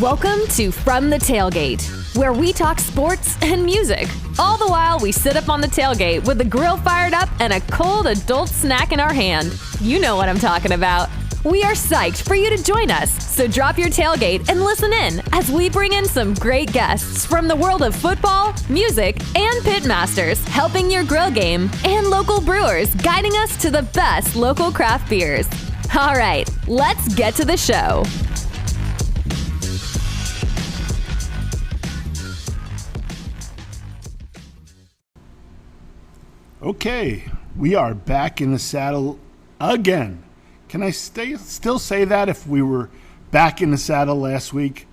Welcome to From the Tailgate, where we talk sports and music. All the while we sit up on the tailgate with the grill fired up and a cold adult snack in our hand. You know what I'm talking about. We are psyched for you to join us, so drop your tailgate and listen in as we bring in some great guests from the world of football, music, and pitmasters, helping your grill game, and local brewers guiding us to the best local craft beers. All right, let's get to the show. Okay, we are back in the saddle again. Can I still say that if we were back in the saddle last week?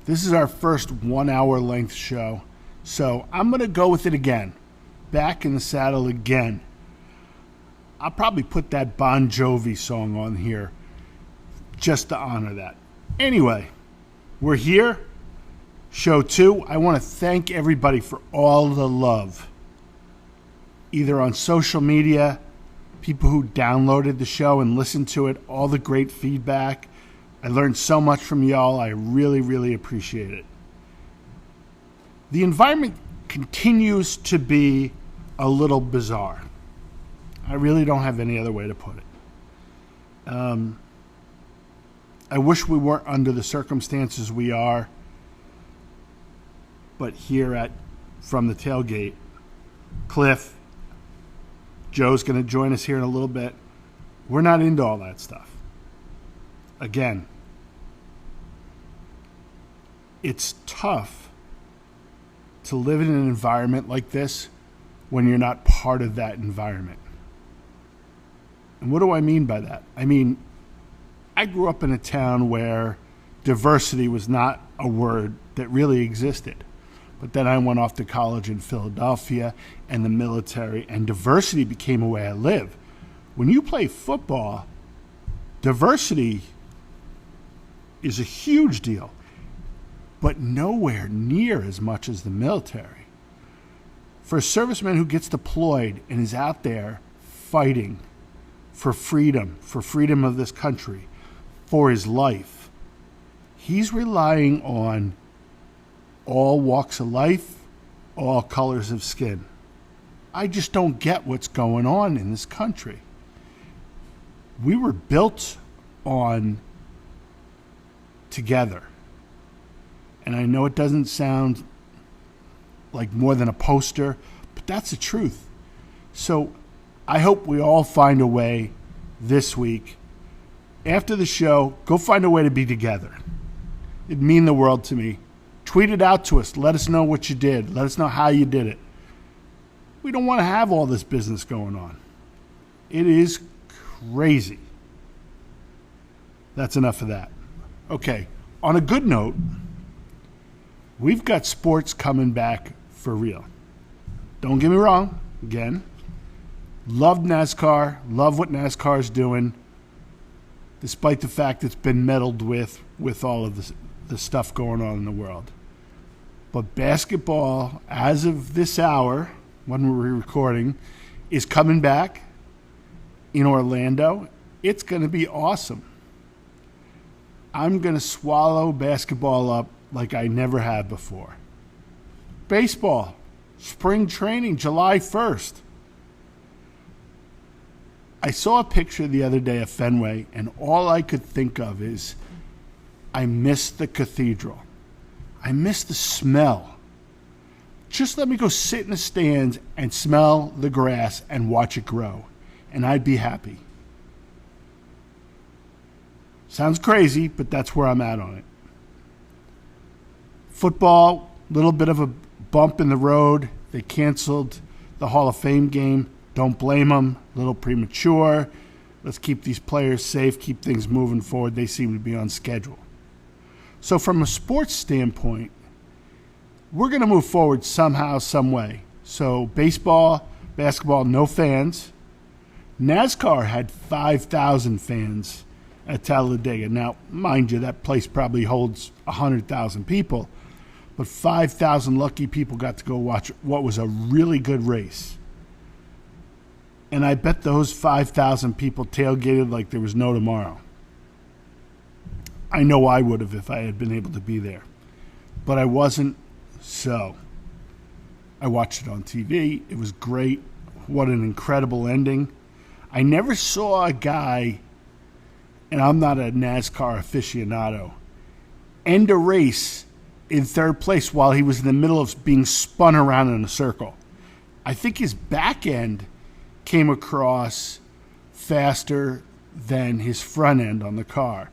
This is our first 1 hour length show, so I'm going to go with it again. Back in the saddle again. I'll probably put that Bon Jovi song on here just to honor that. Anyway, we're here, show 2. I want to thank everybody for all the love, either on social media, people who downloaded the show and listened to it, all the great feedback. I learned so much from y'all. I really, really appreciate it. The environment continues to be a little bizarre. I really don't have any other way to put it. I wish we weren't under the circumstances we are, but here at From the Tailgate, Cliff, Joe's going to join us here in a little bit. We're not into all that stuff. Again, it's tough to live in an environment like this when you're not part of that environment. And what do I mean by that? I mean, I grew up in a town where diversity was not a word that really existed. But then I went off to college in Philadelphia and the military, and diversity became a way I live. When you play football, diversity is a huge deal, but nowhere near as much as the military. For a serviceman who gets deployed and is out there fighting for freedom of this country, for his life, he's relying on all walks of life, all colors of skin. I just don't get what's going on in this country. We were built on together. And I know it doesn't sound like more than a poster, but that's the truth. So I hope we all find a way this week. After the show, go find a way to be together. It'd mean the world to me. Tweet it out to us. Let us know what you did. Let us know how you did it. We don't want to have all this business going on. It is crazy. That's enough of that. Okay, on a good note, we've got sports coming back for real. Don't get me wrong. Again, love NASCAR. Love what NASCAR is doing, despite the fact it's been meddled with all of the stuff going on in the world. But basketball, as of this hour, when we're recording, is coming back in Orlando. It's going to be awesome. I'm going to swallow basketball up like I never have before. Baseball, spring training, July 1st. I saw a picture the other day of Fenway, and all I could think of is, I miss the cathedral. I miss the smell. Just let me go sit in the stands and smell the grass and watch it grow, and I'd be happy. Sounds crazy, but that's where I'm at on it. Football, little bit of a bump in the road. They canceled the Hall of Fame game. Don't blame them. A little premature. Let's keep these players safe, keep things moving forward. They seem to be on schedule. So from a sports standpoint, we're going to move forward somehow, some way. So baseball, basketball, no fans. NASCAR had 5,000 fans at Talladega. Now, mind you, that place probably holds 100,000 people, but 5,000 lucky people got to go watch what was a really good race. And I bet those 5,000 people tailgated like there was no tomorrow. I know I would have if I had been able to be there. But I wasn't, so I watched it on TV. It was great. What an incredible ending. I never saw a guy, and I'm not a NASCAR aficionado, end a race in third place while he was in the middle of being spun around in a circle. I think his back end came across faster than his front end on the car.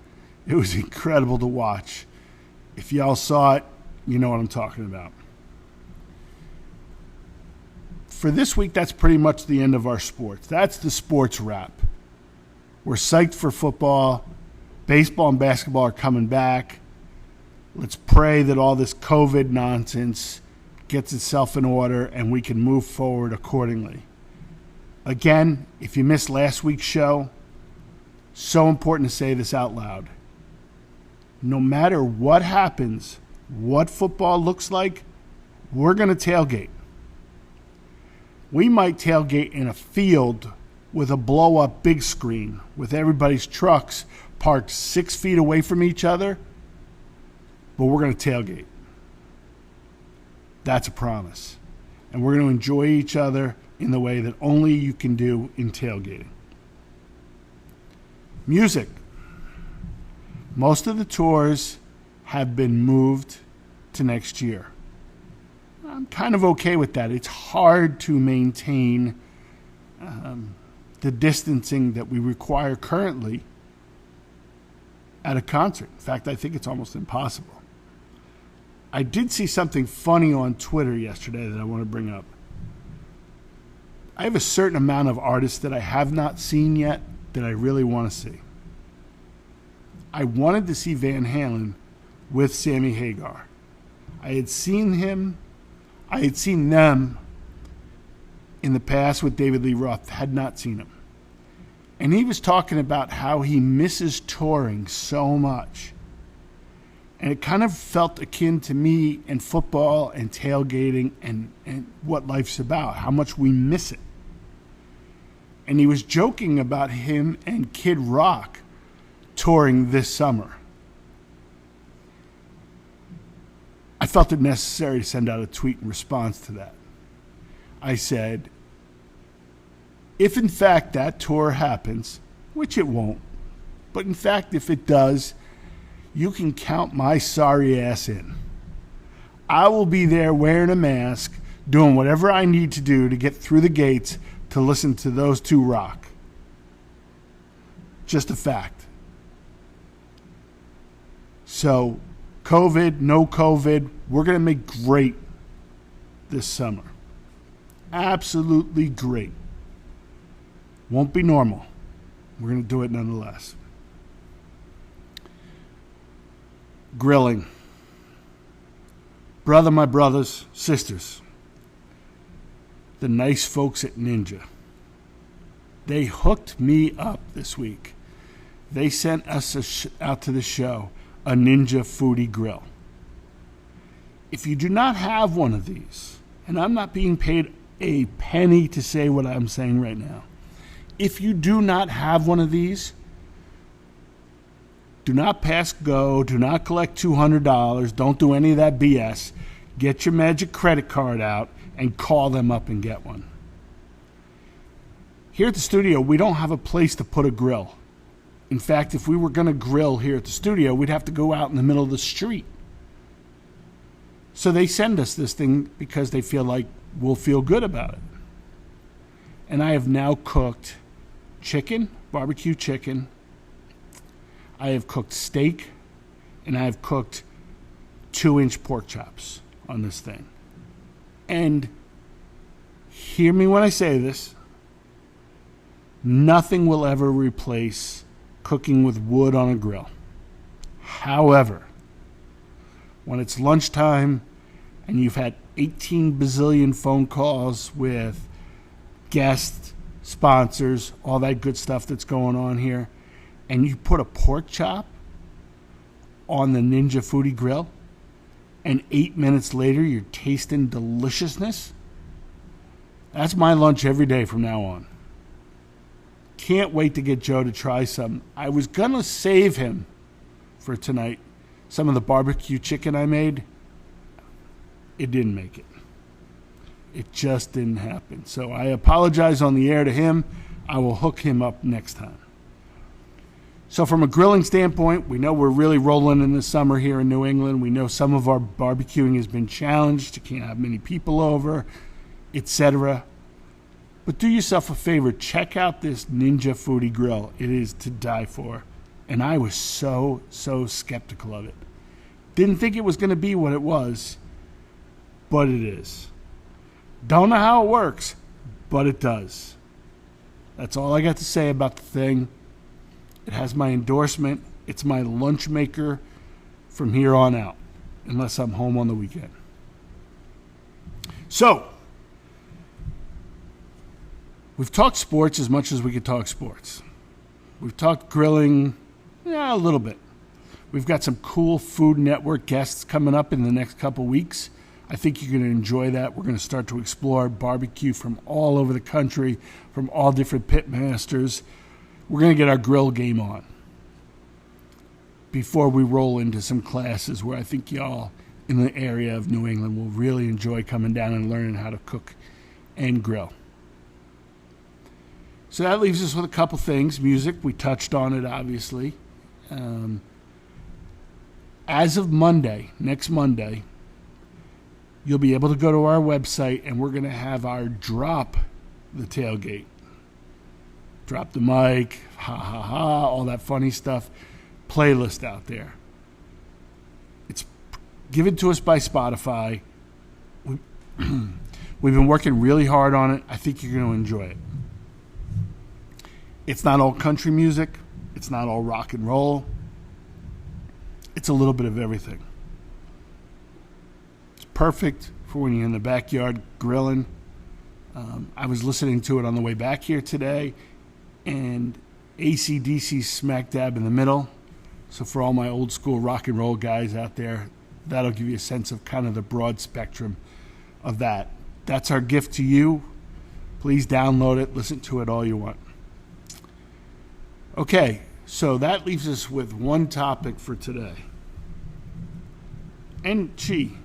It was incredible to watch. If y'all saw it, you know what I'm talking about. For this week, that's pretty much the end of our sports. That's the sports wrap. We're psyched for football. Baseball and basketball are coming back. Let's pray that all this COVID nonsense gets itself in order and we can move forward accordingly. Again, if you missed last week's show, so important to say this out loud. No matter what happens, what football looks like, we're going to tailgate. We might tailgate in a field with a blow-up big screen with everybody's trucks parked 6 feet away from each other, but we're going to tailgate. That's a promise. And we're going to enjoy each other in the way that only you can do in tailgating. Music. Most of the tours have been moved to next year. I'm kind of okay with that. It's hard to maintain the distancing that we require currently at a concert. In fact, I think it's almost impossible. I did see something funny on Twitter yesterday that I want to bring up. I have a certain amount of artists that I have not seen yet that I really want to see. I wanted to see Van Halen with Sammy Hagar. I had seen them in the past with David Lee Roth, had not seen him. And he was talking about how he misses touring so much. And it kind of felt akin to me and football and tailgating and what life's about, how much we miss it. And he was joking about him and Kid Rock touring this summer. I felt it necessary to send out a tweet in response to that. I said, if in fact that tour happens, which it won't, but in fact if it does, you can count my sorry ass in. I will be there wearing a mask, doing whatever I need to do to get through the gates to listen to those two rock. Just a fact. So, COVID, no COVID, we're going to make great this summer. Absolutely great. Won't be normal. We're going to do it nonetheless. Grilling. My brothers, sisters, the nice folks at Ninja. They hooked me up this week. They sent us out to the show a Ninja Foodie Grill. If you do not have one of these, and I'm not being paid a penny to say what I'm saying right now, if you do not have one of these, do not pass go, do not collect $200, don't do any of that BS. Get your magic credit card out and call them up and get one. Here at the studio, we don't have a place to put a grill. In fact, if we were going to grill here at the studio, we'd have to go out in the middle of the street. So they send us this thing because they feel like we'll feel good about it. And I have now cooked chicken, barbecue chicken. I have cooked steak, and I have cooked 2-inch pork chops on this thing. And hear me when I say this, nothing will ever replace cooking with wood on a grill. However, when it's lunchtime and you've had 18 bazillion phone calls with guests, sponsors, all that good stuff that's going on here, and you put a pork chop on the Ninja Foodie Grill, and 8 minutes later you're tasting deliciousness, that's my lunch every day from now on. Can't wait to get Joe to try some. I was going to save him for tonight. Some of the barbecue chicken I made, it didn't make it. It just didn't happen. So I apologize on the air to him. I will hook him up next time. So from a grilling standpoint, we know we're really rolling in the summer here in New England. We know some of our barbecuing has been challenged. You can't have many people over, etc. But do yourself a favor. Check out this Ninja Foodie Grill. It is to die for. And I was so skeptical of it. Didn't think it was going to be what it was, but it is. Don't know how it works, but it does. That's all I got to say about the thing. It has my endorsement. It's my lunch maker from here on out, unless I'm home on the weekend. So, we've talked sports as much as we could talk sports. We've talked grilling, a little bit. We've got some cool Food Network guests coming up in the next couple weeks. I think you're going to enjoy that. We're going to start to explore barbecue from all over the country, from all different pit masters. We're going to get our grill game on before we roll into some classes where I think y'all in the area of New England will really enjoy coming down and learning how to cook and grill. So that leaves us with a couple things. Music, we touched on it, obviously. As of Monday, next Monday, you'll be able to go to our website and we're going to have our Drop the Tailgate. Drop the mic, ha ha ha, all that funny stuff, playlist out there. It's given to us by Spotify. We've been working really hard on it. I think you're going to enjoy it. It's not all country music. It's not all rock and roll. It's a little bit of everything. It's perfect for when you're in the backyard grilling. I was listening to it on the way back here today, and AC/DC smack dab in the middle. So for all my old school rock and roll guys out there, that'll give you a sense of kind of the broad spectrum of that. That's our gift to you. Please download it, listen to it all you want. Okay, so that leaves us with one topic for today. And gee,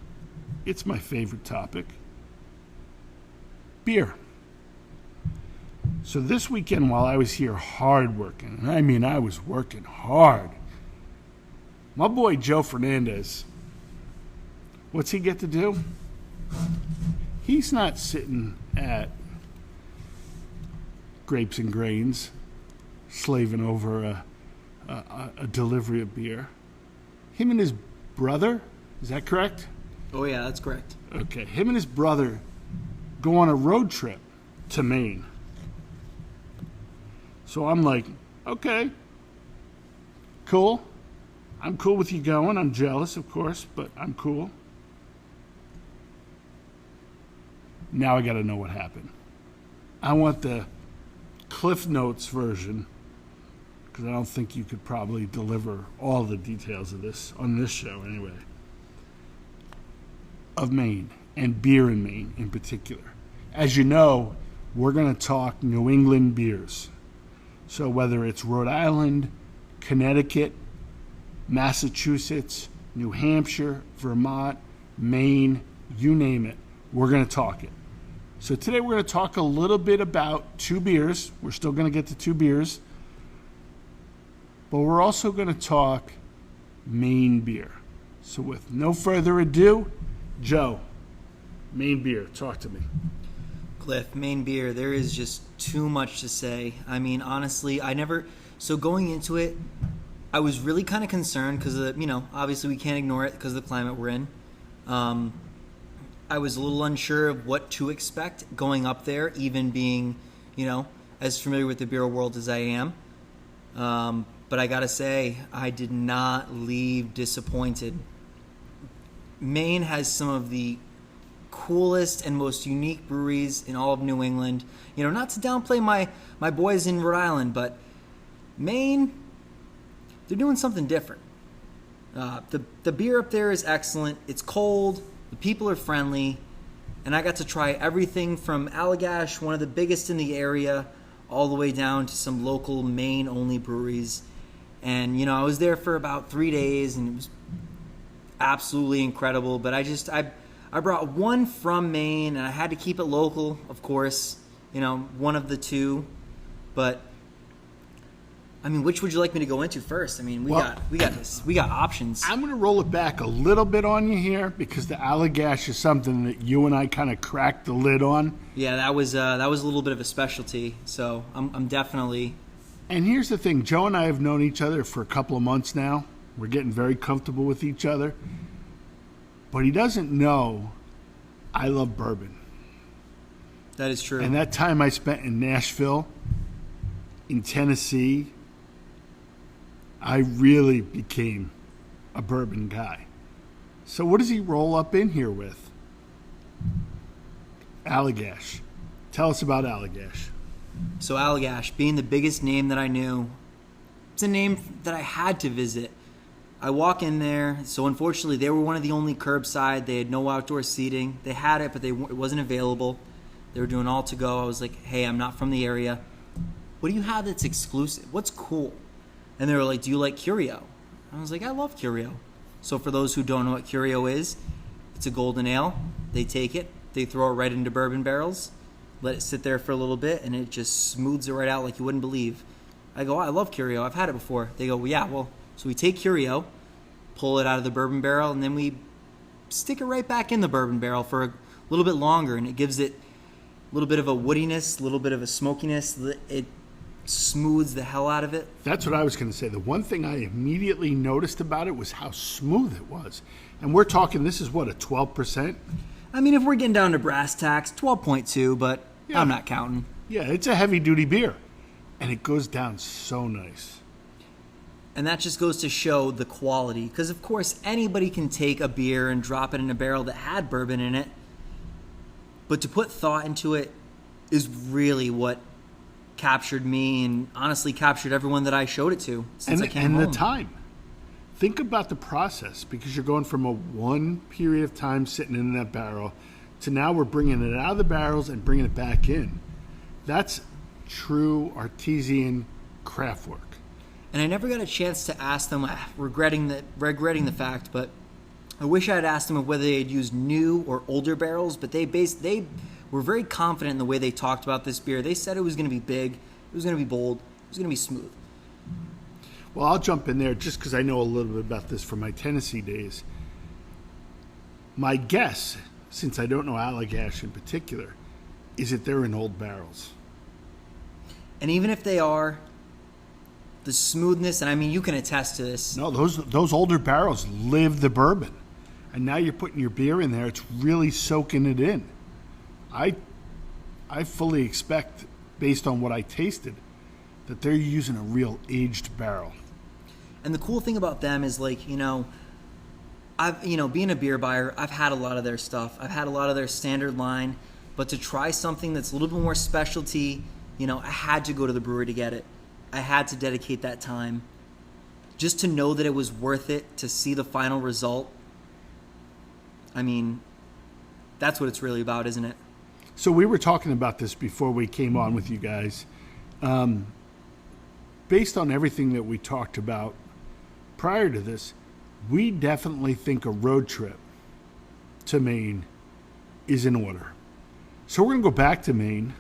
it's my favorite topic. Beer. So this weekend while I was here hard working, and I mean I was working hard, my boy Joe Fernandez, what's he get to do? He's not sitting at Grapes and Grains slaving over a delivery of beer. Him and his brother, is that correct? Oh yeah, that's correct. Okay, him and his brother go on a road trip to Maine. So I'm like, okay, cool. I'm cool with you going. I'm jealous, of course, but I'm cool. Now I got to know what happened. I want the Cliff Notes version, because I don't think you could probably deliver all the details of this on this show anyway, of Maine and beer in Maine in particular. As you know, we're going to talk New England beers. So whether it's Rhode Island, Connecticut, Massachusetts, New Hampshire, Vermont, Maine, you name it, we're going to talk it. So today we're going to talk a little bit about two beers. We're still going to get to two beers. But we're also going to talk Maine beer. So with no further ado, Joe, Maine beer, talk to me. Cliff, Maine beer, there is just too much to say. I mean, honestly, so going into it, I was really kind of concerned because, obviously we can't ignore it because of the climate we're in. I was a little unsure of what to expect going up there, even being, as familiar with the beer world as I am. But I gotta say, I did not leave disappointed. Maine has some of the coolest and most unique breweries in all of New England. Not to downplay my boys in Rhode Island, but Maine, they're doing something different. The beer up there is excellent. It's cold. The people are friendly. And I got to try everything from Allagash, one of the biggest in the area, all the way down to some local Maine-only breweries. And, I was there for about 3 days, and it was absolutely incredible. But I brought one from Maine, and I had to keep it local, of course, one of the two. But which would you like me to go into first? We got options. I'm going to roll it back a little bit on you here because the Allagash is something that you and I kind of cracked the lid on. Yeah, that was a little bit of a specialty. So I'm definitely. And here's the thing, Joe and I have known each other for a couple of months now. We're getting very comfortable with each other. But he doesn't know I love bourbon. That is true. And that time I spent in Nashville, in Tennessee, I really became a bourbon guy. So what does he roll up in here with? Allagash. Tell us about Allagash. So Allagash, being the biggest name that I knew, it's a name that I had to visit. I walk in there, so unfortunately they were one of the only curbside. They had no outdoor seating. They had it, but it wasn't available. They were doing all to go. I was like, hey, I'm not from the area. What do you have that's exclusive? What's cool? And they were like, do you like Curio? I was like, I love Curio. So for those who don't know what Curio is, it's a golden ale. They take it, they throw it right into bourbon barrels, let it sit there for a little bit, and it just smooths it right out like you wouldn't believe. I go, I love Curio. I've had it before. They go, well, yeah, well, so we take Curio, pull it out of the bourbon barrel, and then we stick it right back in the bourbon barrel for a little bit longer, and it gives it a little bit of a woodiness, a little bit of a smokiness. It smooths the hell out of it. That's what I was going to say. The one thing I immediately noticed about it was how smooth it was. And we're talking, this is what, a 12%? If we're getting down to brass tacks, 12.2, but yeah. I'm not counting. Yeah, it's a heavy-duty beer. And it goes down so nice. And that just goes to show the quality. Because, of course, anybody can take a beer and drop it in a barrel that had bourbon in it. But to put thought into it is really what captured me and honestly captured everyone that I showed it to since I came home. And the time. Think about the process, because you're going from a one period of time sitting in that barrel to now we're bringing it out of the barrels and bringing it back in. That's true artisan craft work. And I never got a chance to ask them, regretting the fact, but I wish I had asked them whether they had used new or older barrels, but they were very confident in the way they talked about this beer. They said it was going to be big, it was going to be bold, it was going to be smooth. Well, I'll jump in there just because I know a little bit about this from my Tennessee days. My guess, since I don't know Allagash in particular, is that they're in old barrels. And even if they are, the smoothness, and you can attest to this. No, those older barrels live the bourbon. And now you're putting your beer in there, it's really soaking it in. I fully expect, based on what I tasted, that they're using a real aged barrel. And the cool thing about them is, being a beer buyer, I've had a lot of their stuff. I've had a lot of their standard line. But to try something that's a little bit more specialty, I had to go to the brewery to get it. I had to dedicate that time just to know that it was worth it, to see the final result. That's what it's really about, isn't it? So we were talking about this before we came on with you guys. Based on everything that we talked about prior to this, we definitely think a road trip to Maine is in order. So we're going to go back to Maine.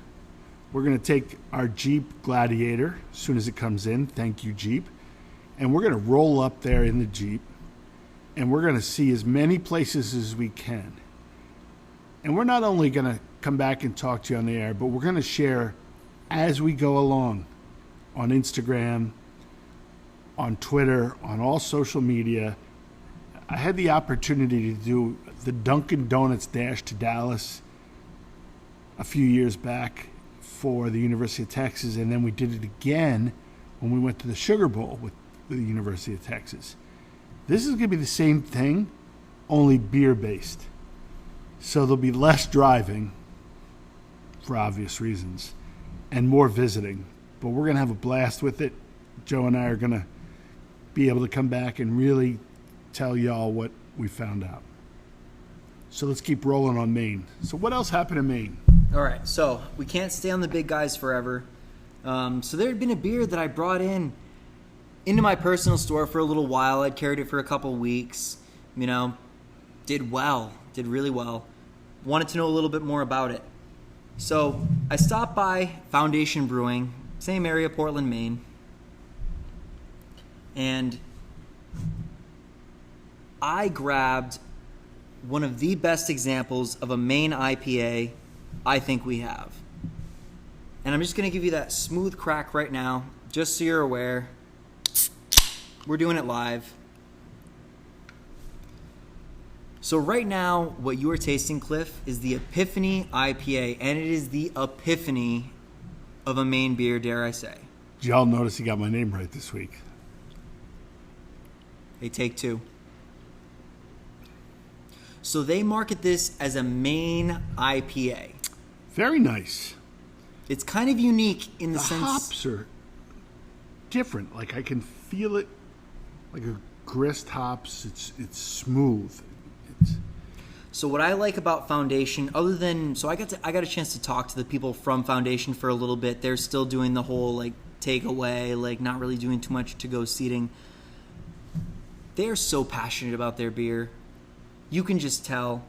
We're going to take our Jeep Gladiator as soon as it comes in. Thank you, Jeep. And we're going to roll up there in the Jeep, and we're going to see as many places as we can. And we're not only going to come back and talk to you on the air, but we're going to share as we go along on Instagram, on Twitter, on all social media. I had the opportunity to do the Dunkin' Donuts dash to Dallas a few years back for the University of Texas, and then we did it again when we went to the Sugar Bowl with the University of Texas. This is going to be the same thing, only beer-based. So there'll be less driving, for obvious reasons, and more visiting. But we're going to have a blast with it. Joe and I are going to be able to come back and really tell y'all what we found out. So let's keep rolling on Maine. So what else happened in Maine? All right, so we can't stay on the big guys forever. So there had been a beer that I brought in into my personal store for a little while. I'd carried it for a couple weeks. Did really well. Wanted to know a little bit more about it. So I stopped by Foundation Brewing, same area, Portland, Maine. And I grabbed one of the best examples of a Maine IPA I think we have. And I'm just going to give you that smooth crack right now, just so you're aware. We're doing it live. So right now, what you are tasting, Cliff, is the Epiphany IPA, and it is the epiphany of a Maine beer, dare I say. Did y'all notice he got my name right this week? They take two. So they market this as a Maine IPA. Very nice. It's kind of unique in the The sense... hops are different. Like, I can feel it like a grist hops. It's smooth. So what I like about Foundation, other than... So I got a chance to talk to the people from Foundation for a little bit. They're still doing the whole, like, takeaway, like, not really doing too much to-go seating. They are so passionate about their beer. You can just tell.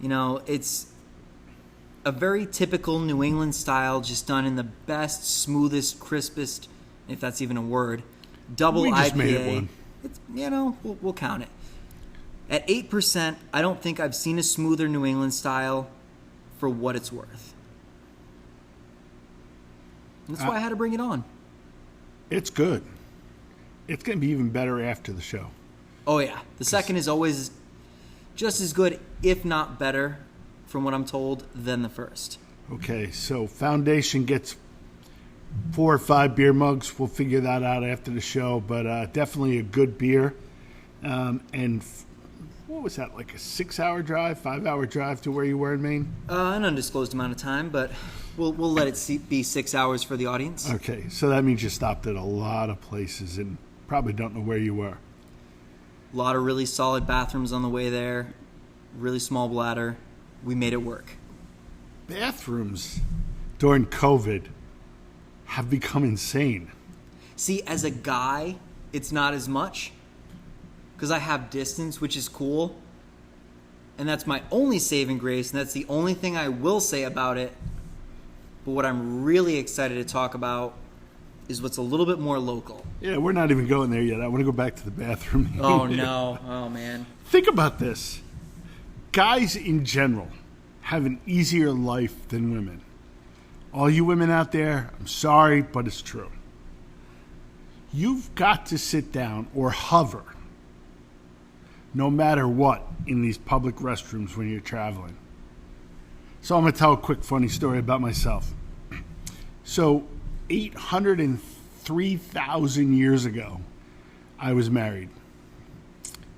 It's a very typical New England style, just done in the best, smoothest, crispest, if that's even a word, double We just IPA. made it one. It's, we'll count it. At 8%, I don't think I've seen a smoother New England style for what it's worth. That's why I had to bring it on. It's good. It's going to be even better after the show. Oh, yeah. The second is always just as good, if not better, from what I'm told, than the first. Okay, so Foundation gets 4 or 5 beer mugs. We'll figure that out after the show, but definitely a good beer. What was that, like a 6-hour drive, 5-hour drive to where you were in Maine? An undisclosed amount of time, but we'll let it be 6 hours for the audience. Okay, so that means you stopped at a lot of places and probably don't know where you were. A lot of really solid bathrooms on the way there, really small bladder. We made it work. Bathrooms during COVID have become insane. See, as a guy, it's not as much because I have distance, which is cool. And that's my only saving grace, and that's the only thing I will say about it. But what I'm really excited to talk about is what's a little bit more local. Yeah, we're not even going there yet. I want to go back to the bathroom. Oh, no. Oh, man. Think about this. Guys in general have an easier life than women. All you women out there, I'm sorry, but it's true. You've got to sit down or hover, no matter what, in these public restrooms when you're traveling. So I'm going to tell a quick funny story about myself. So 803,000 years ago, I was married.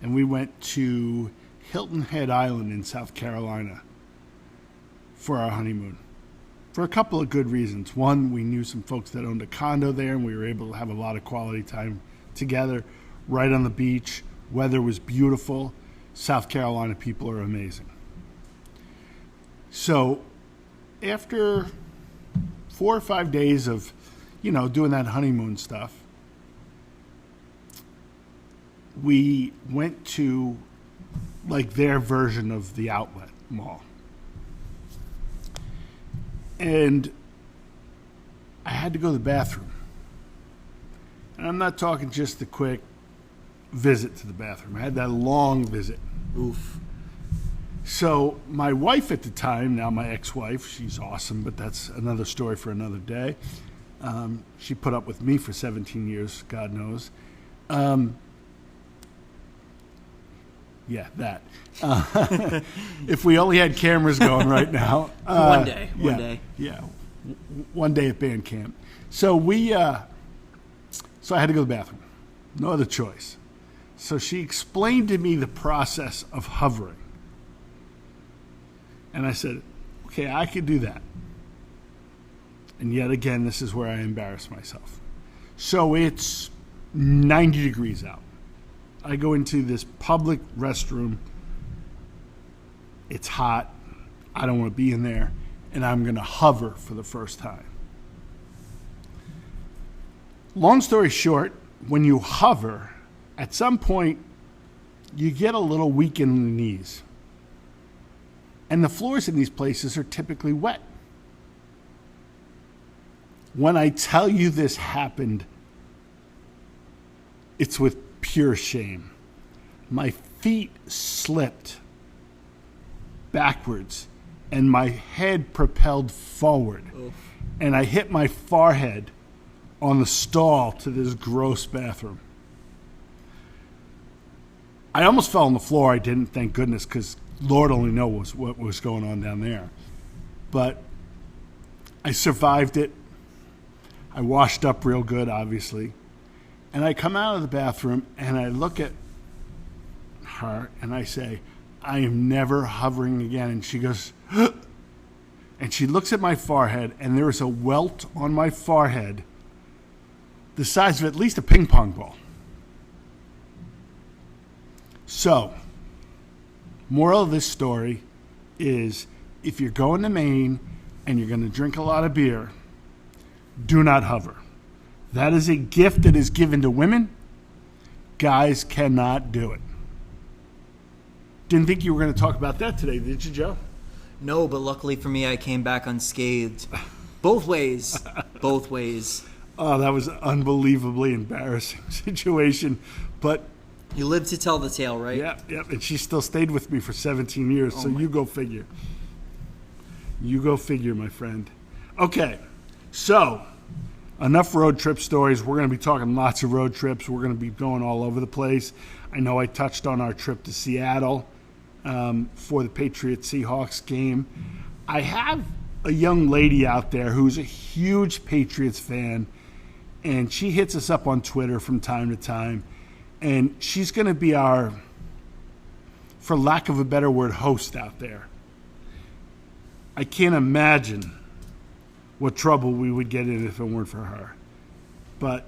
And we went to Hilton Head Island in South Carolina for our honeymoon. For a couple of good reasons. One, we knew some folks that owned a condo there, and we were able to have a lot of quality time together right on the beach. Weather was beautiful. South Carolina people are amazing. So after 4 or 5 days of, doing that honeymoon stuff, we went to like their version of the outlet mall. And I had to go to the bathroom. And I'm not talking just a quick visit to the bathroom. I had that long visit. Oof. So my wife at the time, now my ex-wife, she's awesome, but that's another story for another day. She put up with me for 17 years, God knows. Yeah, that. If we only had cameras going right now. One day. Yeah, one day at band camp. So so I had to go to the bathroom. No other choice. So she explained to me the process of hovering. And I said, okay, I could do that. And yet again, this is where I embarrass myself. So it's 90 degrees out. I go into this public restroom. It's hot. I don't want to be in there. And I'm going to hover for the first time. Long story short, when you hover, at some point, you get a little weak in the knees. And the floors in these places are typically wet. When I tell you this happened, it's with pure shame. My feet slipped backwards and my head propelled forward. Oof. And I hit my forehead on the stall to this gross bathroom. I almost fell on the floor. I didn't, thank goodness, because Lord only knows what was going on down there. But I survived it. I washed up real good, obviously. And I come out of the bathroom and I look at her and I say, I am never hovering again. And she goes, huh. And she looks at my forehead and there is a welt on my forehead the size of at least a ping pong ball. So, moral of this story is if you're going to Maine and you're going to drink a lot of beer, do not hover. That is a gift that is given to women. Guys cannot do it. Didn't think you were going to talk about that today, did you, Joe? No, but luckily for me, I came back unscathed. Both ways. Both ways. Oh, that was an unbelievably embarrassing situation. But you live to tell the tale, right? Yeah. And she still stayed with me for 17 years, so you go figure. You go figure, my friend. Okay, so enough road trip stories. We're going to be talking lots of road trips. We're going to be going all over the place. I know I touched on our trip to Seattle for the Patriots-Seahawks game. I have a young lady out there who's a huge Patriots fan, and she hits us up on Twitter from time to time, and she's going to be our, for lack of a better word, host out there. I can't imagine what trouble we would get in if it weren't for her. But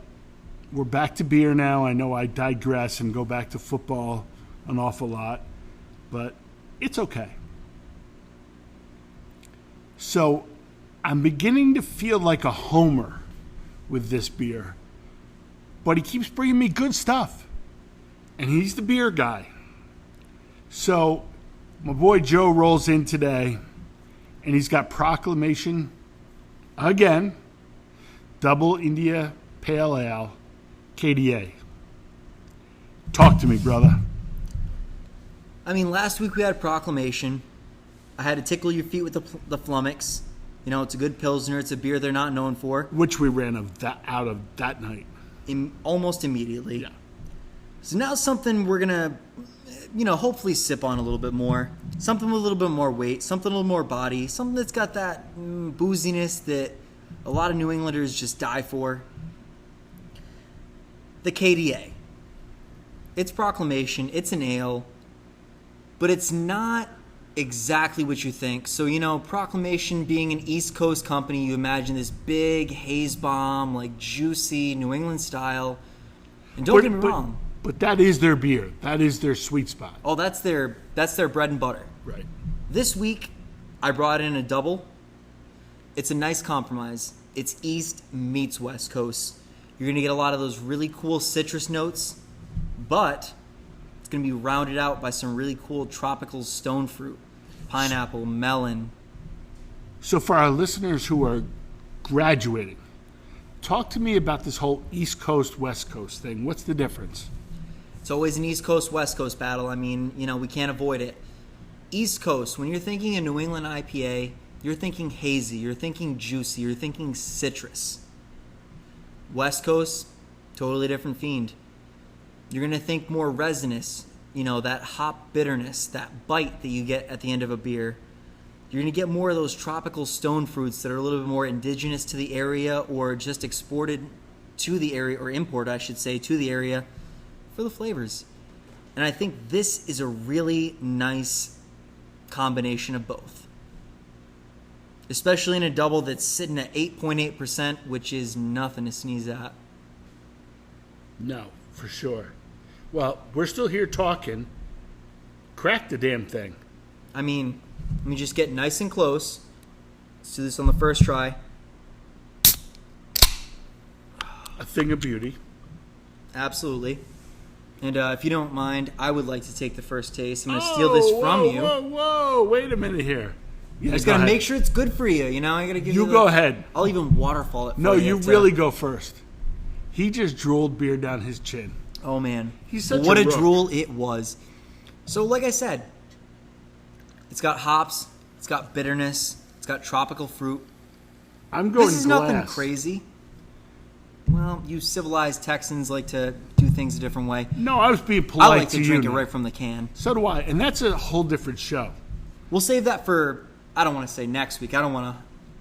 we're back to beer now. I know I digress and go back to football an awful lot, but it's okay. So I'm beginning to feel like a homer with this beer, but he keeps bringing me good stuff, and he's the beer guy. So my boy Joe rolls in today, and he's got Proclamation again, Double India Pale Ale, KDA. Talk to me, brother. I mean, last week we had Proclamation. I had to tickle your feet with the flummox. You know, it's a good Pilsner. It's a beer they're not known for. Which we ran out of that night. Almost immediately. Yeah. So now something we're going to, hopefully sip on a little bit more. Something with a little bit more weight. Something a little more body. Something that's got that booziness that a lot of New Englanders just die for. The KDA. It's Proclamation. It's an ale. But it's not exactly what you think. So, Proclamation being an East Coast company, you imagine this big haze bomb, like juicy New England style. And don't get me wrong. But that is their beer. That is their sweet spot. Oh, that's their bread and butter. Right. This week, I brought in a double. It's a nice compromise. It's East meets West Coast. You're going to get a lot of those really cool citrus notes, but it's going to be rounded out by some really cool tropical stone fruit, pineapple, melon. So for our listeners who are graduating, talk to me about this whole East Coast, West Coast thing. What's the difference? It's always an East Coast, West Coast battle. I mean, we can't avoid it. East Coast, when you're thinking a New England IPA, you're thinking hazy, you're thinking juicy, you're thinking citrus. West Coast, totally different fiend. You're going to think more resinous, that hop bitterness, that bite that you get at the end of a beer. You're going to get more of those tropical stone fruits that are a little bit more indigenous to the area or just exported to the area, or import, I should say, to the area for the flavors. And I think this is a really nice combination of both. Especially in a double that's sitting at 8.8%, which is nothing to sneeze at. No, for sure. Well, we're still here talking. Crack the damn thing. I mean, let me just get nice and close. Let's do this on the first try. A thing of beauty. Absolutely. And if you don't mind, I would like to take the first taste. I'm going to steal this from you. Whoa, wait a minute here. I just got to make sure it's good for you. You know, I got to give you. You go ahead. I'll even waterfall it for you. No, you really go first. He just drooled beer down his chin. Oh, man. He's such what a a rook. drool it was. So, like I said, it's got hops, it's got bitterness, it's got tropical fruit. I'm going This is glass. nothing crazy. Well, you civilized Texans like to do things a different way. No, I was being polite I like to drink it now. right from the can. So do I, and that's a whole different show. We'll save that for, I don't want to say next week. I don't want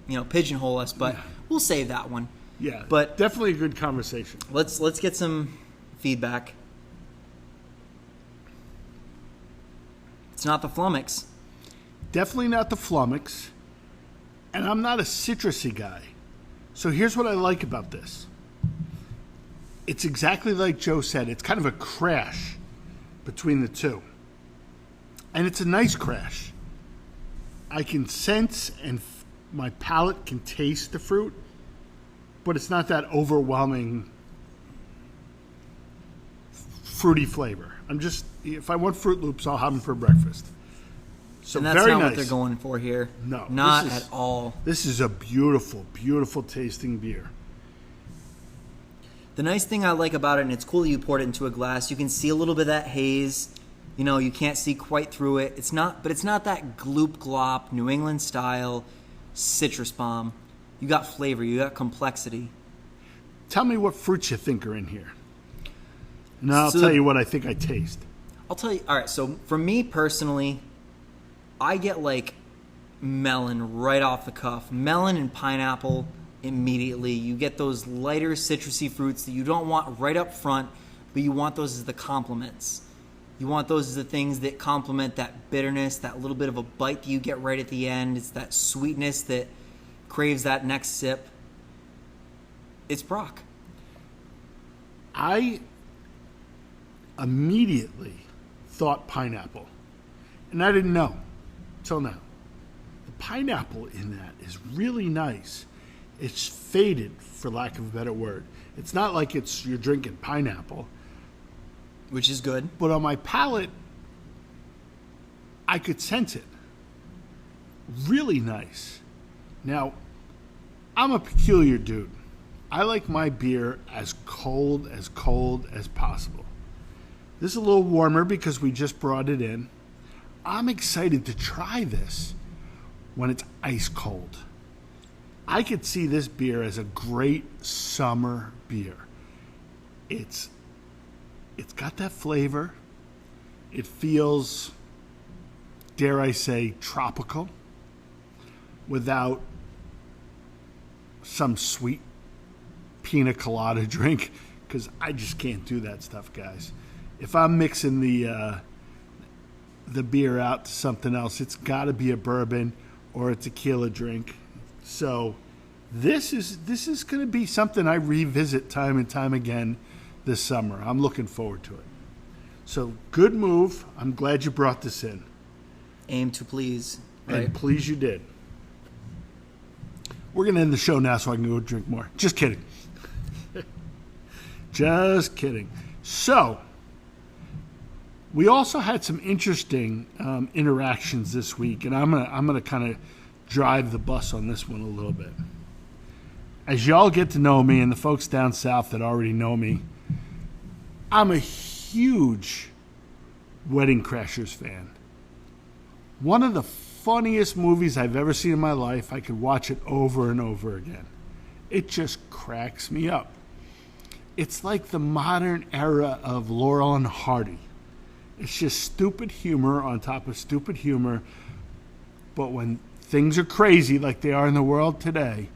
to, pigeonhole us, but we'll save that one. Yeah, but definitely a good conversation. Let's get some feedback. It's not the flummox. Definitely not the flummox, and I'm not a citrusy guy. So here's what I like about this. It's exactly like Joe said. It's kind of a crash between the two. And it's a nice crash. I can sense and my palate can taste the fruit, but it's not that overwhelming fruity flavor. If I want Fruit Loops, I'll have them for breakfast. So and that's very not nice. what they're going for here. No. Not at all. This is a beautiful, beautiful tasting beer. The nice thing I like about it, and it's cool that you poured it into a glass, you can see a little bit of that haze. You can't see quite through it. It's not that gloop glop, New England style citrus bomb. You got flavor, you got complexity. Tell me what fruits you think are in here. And I'll tell you what I think I taste. I'll tell you. All right, so for me personally, I get like melon right off the cuff. Melon and pineapple immediately. You get those lighter citrusy fruits that you don't want right up front, but you want those as the complements. You want those as the things that complement that bitterness, that little bit of a bite that you get right at the end. It's that sweetness that craves that next sip. It's Brock. I immediately thought pineapple, and I didn't know till now. The pineapple in that is really nice. It's faded, for lack of a better word. It's not like you're drinking pineapple, Which is good. but on my palate, I could sense it. Really nice. Now, I'm a peculiar dude. I like my beer as cold as possible. This is a little warmer because we just brought it in. I'm excited to try this when it's ice cold. I could see this beer as a great summer beer. It's got that flavor. It feels, dare I say, tropical without some sweet pina colada drink, because I just can't do that stuff, guys. If I'm mixing the beer out to something else, it's got to be a bourbon or a tequila drink. So this is going to be something I revisit time and time again this summer. I'm looking forward to it. So good move. I'm glad you brought this in. Aim to please. Right? And please you did. We're going to end the show now so I can go drink more. Just kidding. Just kidding. So, we also had some interesting interactions this week, and I'm gonna kind of drive the bus on this one a little bit. As y'all get to know me, and the folks down south that already know me, I'm a huge Wedding Crashers fan. One of the funniest movies I've ever seen in my life. I could watch it over and over again. It just cracks me up. It's like the modern era of Laurel and Hardy. It's just stupid humor on top of stupid humor. But when things are crazy like they are in the world today,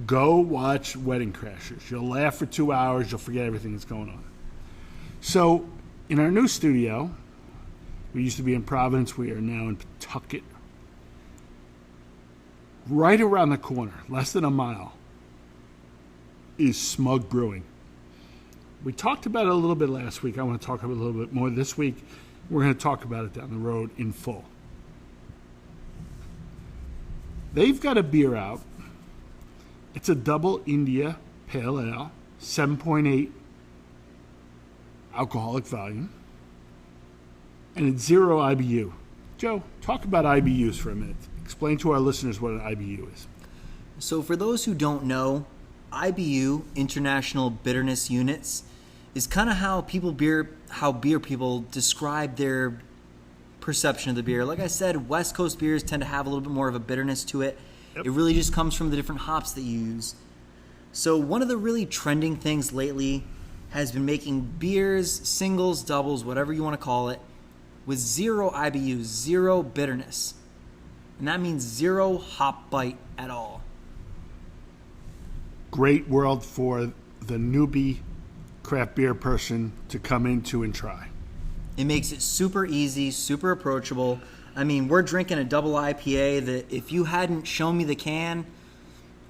go watch Wedding Crashers. You'll laugh for 2 hours. You'll forget everything that's going on. So, in our new studio, we used to be in Providence. We are now in Pawtucket. Right around the corner, less than a mile, is Smug Brewing. We talked about it a little bit last week. I want to talk about it a little bit more this week. We're going to talk about it down the road in full. They've got a beer out. It's a double India Pale Ale, 7.8 alcoholic volume, and it's 0 IBU. Joe, talk about IBUs for a minute. Explain to our listeners what an IBU is. So for those who don't know, IBU, International Bitterness Units, is kind of how beer people describe their perception of the beer. Like I said, West Coast beers tend to have a little bit more of a bitterness to it. Yep. It really just comes from the different hops that you use. So one of the really trending things lately has been making beers, singles, doubles, whatever you want to call it, with 0 IBU, 0 bitterness. And that means 0 hop bite at all. Great world for the newbie craft beer person to come into and try. It makes it super easy, super approachable. I mean, we're drinking a double IPA that if you hadn't shown me the can,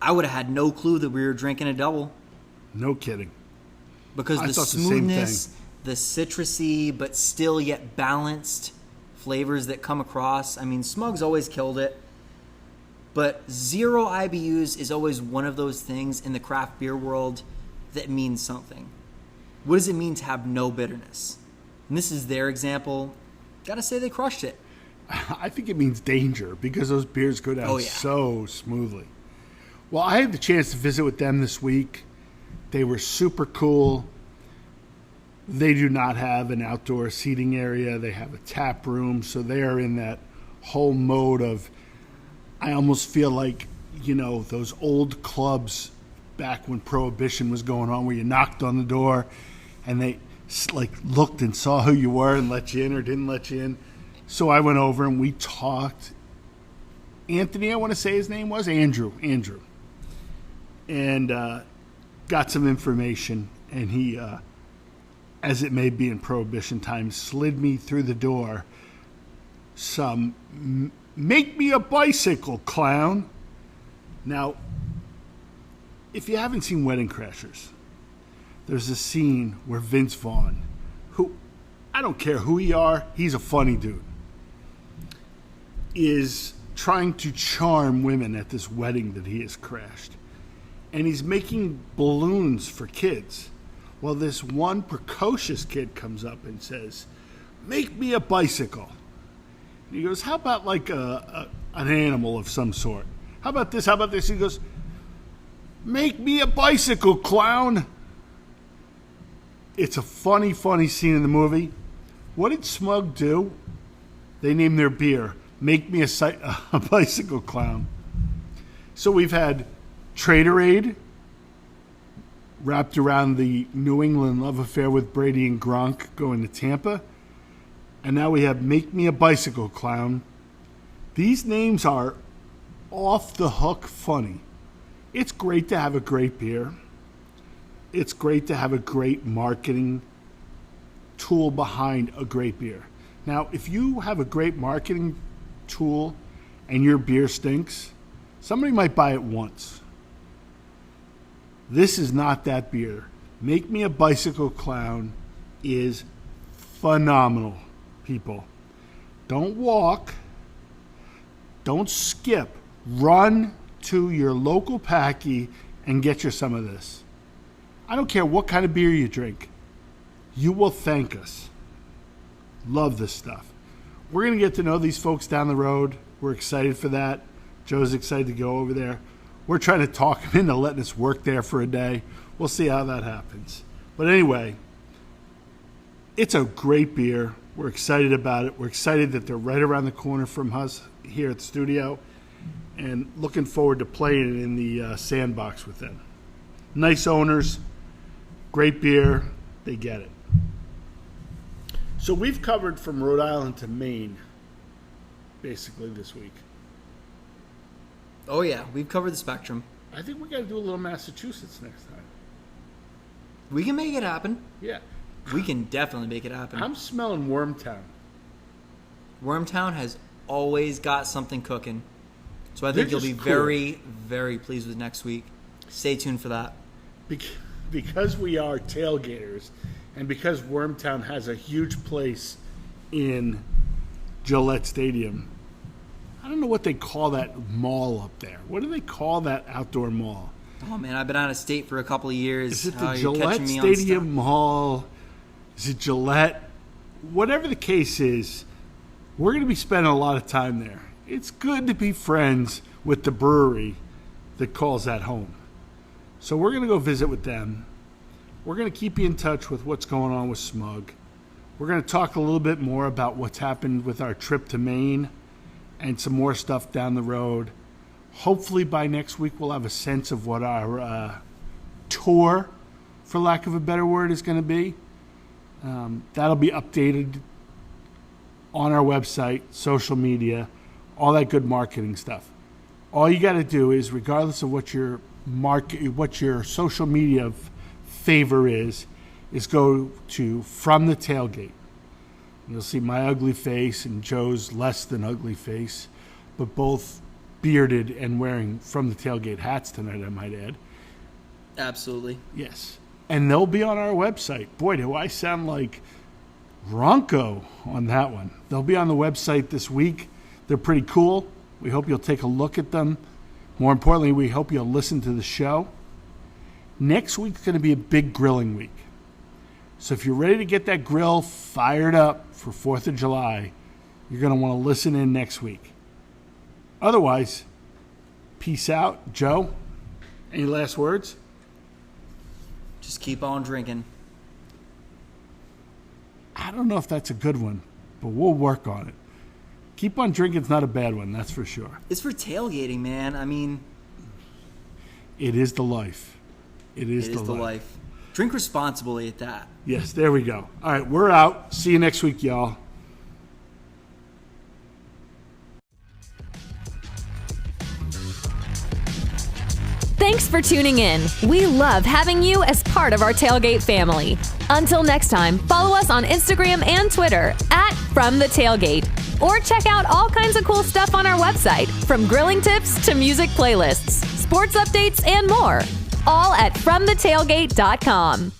I would have had no clue that we were drinking a double. No kidding. Because the smoothness, the citrusy, but still yet balanced flavors that come across. I mean, Smug's always killed it. But 0 IBUs is always one of those things in the craft beer world that means something. What does it mean to have no bitterness? And this is their example. Gotta say they crushed it. I think it means danger because those beers go down so smoothly. Well, I had the chance to visit with them this week. They were super cool. They do not have an outdoor seating area. They have a tap room, so they are in that whole mode of, I almost feel like, those old clubs back when Prohibition was going on where you knocked on the door and they looked and saw who you were and let you in or didn't let you in. So I went over and we talked. Anthony, I want to say his name was Andrew. And got some information. And he, as it may be in Prohibition times, slid me through the door some "Make me a bicycle, clown." Now, if you haven't seen Wedding Crashers, there's a scene where Vince Vaughn, who, I don't care who you are, he's a funny dude, is trying to charm women at this wedding that he has crashed. And he's making balloons for kids. Well, this one precocious kid comes up and says, "Make me a bicycle." And he goes, "How about like an animal of some sort? How about this? How about this?" He goes, "Make me a bicycle, clown." It's a funny scene in the movie. What did Smug do? They named their beer "Make Me a Bicycle Clown." So we've had Traderade wrapped around the New England love affair with Brady and Gronk going to Tampa. And now we have "Make Me a Bicycle Clown." These names are off the hook funny. It's great to have a great beer. It's great to have a great marketing tool behind a great beer. Now, if you have a great marketing tool and your beer stinks, somebody might buy it once. This is not that beer. "Make Me a Bicycle Clown" is phenomenal, people. Don't walk. Don't skip. Run to your local packy and get you some of this. I don't care what kind of beer you drink. You will thank us. Love this stuff. We're going to get to know these folks down the road. We're excited for that. Joe's excited to go over there. We're trying to talk him into letting us work there for a day. We'll see how that happens. But anyway, it's a great beer. We're excited about it. We're excited that they're right around the corner from us here at the studio and looking forward to playing in the sandbox with them. Nice owners, great beer. They get it. So we've covered from Rhode Island to Maine basically this week. Oh, yeah. We've covered the spectrum. I think we got to do a little Massachusetts next time. We can make it happen. Yeah. We can definitely make it happen. I'm smelling Wormtown. Wormtown has always got something cooking. So I think you'll be very, very pleased with next week. Stay tuned for that. Because we are tailgaters and because Wormtown has a huge place in Gillette Stadium, I don't know what they call that mall up there. What do they call that outdoor mall? Oh, man, I've been out of state for a couple of years. Is it the Gillette Stadium Mall Is it Gillette? Whatever the case is, we're going to be spending a lot of time there. It's good to be friends with the brewery that calls that home. So we're going to go visit with them. We're going to keep you in touch with what's going on with Smug. We're going to talk a little bit more about what's happened with our trip to Maine and some more stuff down the road. Hopefully by next week we'll have a sense of what our tour, for lack of a better word, is going to be. That'll be updated on our website, social media, all that good marketing stuff. All you got to do is, regardless of what your social media favor is go to From the Tailgate. You'll see my ugly face and Joe's less than ugly face, but both bearded and wearing From the Tailgate hats tonight, I might add. Absolutely. Yes. And they'll be on our website. Boy, do I sound like Ronco on that one. They'll be on the website this week. They're pretty cool. We hope you'll take a look at them. More importantly, we hope you'll listen to the show. Next week's going to be a big grilling week. So if you're ready to get that grill fired up for 4th of July, you're going to want to listen in next week. Otherwise, peace out. Joe, any last words? Just keep on drinking. I don't know if that's a good one, but we'll work on it. Keep on drinking's not a bad one, that's for sure. It's for tailgating, man. I mean, it is the life. It is the life. Drink responsibly at that. Yes, there we go. All right, we're out. See you next week, y'all. Thanks for tuning in. We love having you as part of our Tailgate family. Until next time, follow us on Instagram and Twitter @FromTheTailgate. Or check out all kinds of cool stuff on our website, from grilling tips to music playlists, sports updates, and more. All at FromTheTailgate.com.